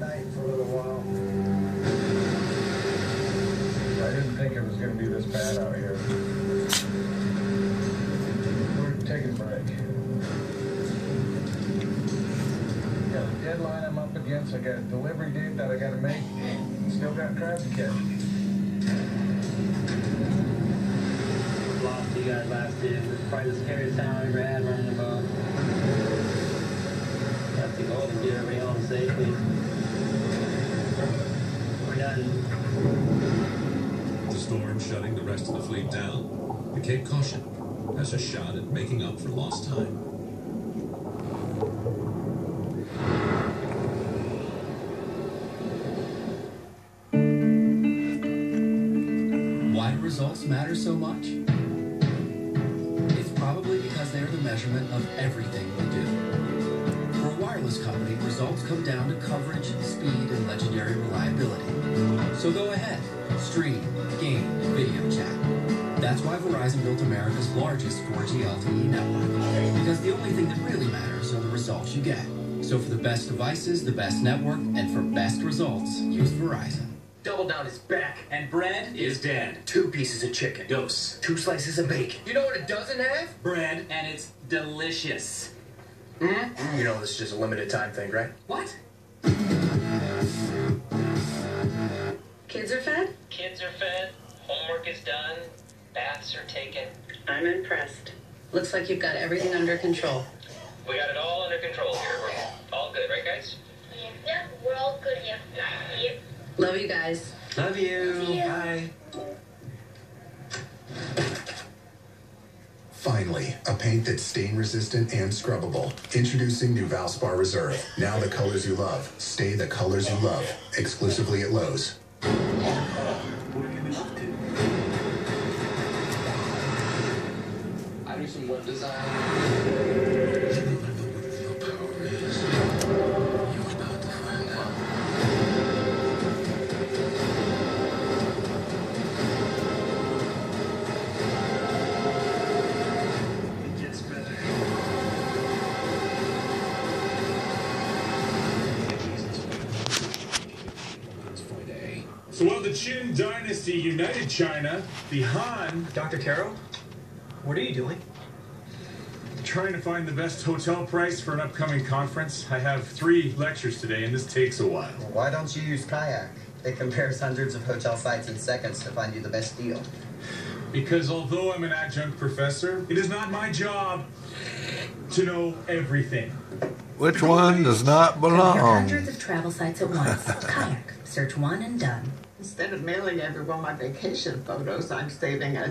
night for a little while. I didn't think it was going to be this bad out here. We're taking a break. Got a deadline I'm up against. I got a delivery date that I got to make. Still got crabs to catch. Lost you guys last year. It was probably the scariest time I ever had running a boat. Got to go and get everybody home safely. We're done. The storm shutting the rest of the fleet down. The Cape Caution has a shot at making up for lost time. Why do results matter so much? It's probably because they're the measurement of everything we do. For a wireless company, results come down to coverage, speed, and legendary reliability. So go ahead, stream, game, video chat. That's why Verizon built America's largest 4G LTE network. Because the only thing that really matters are the results you get. So for the best devices, the best network, and for best results, use Verizon. Double Down is back, and bread is dead. 2 pieces of chicken. Dose. 2 slices of bacon. You know what it doesn't have? Bread, and it's delicious. You know this is just a limited time thing, right? What? Kids are fed? Kids are fed, homework is done, baths are taken. I'm impressed. Looks like you've got everything under control. We got it all under control here. We're all good, right, guys? Yeah, we're all good here. Yep. Love you guys. Love you. Bye. Finally, a paint that's stain-resistant and scrubbable. Introducing new Valspar Reserve. Now the colors you love. Stay the colors you love. Exclusively at Lowe's. What have you been up to? I do some web design. So while the Qin dynasty united China, the Han... Dr. Taro, what are you doing? Trying to find the best hotel price for an upcoming conference. I have 3 lectures today, and this takes a while. Why don't you use Kayak? It compares hundreds of hotel sites in seconds to find you the best deal. Because although I'm an adjunct professor, it is not my job to know everything. Which one does not belong? Compare hundreds of travel sites at once. Kayak. Search one and done. Instead of mailing everyone my vacation photos, I'm saving a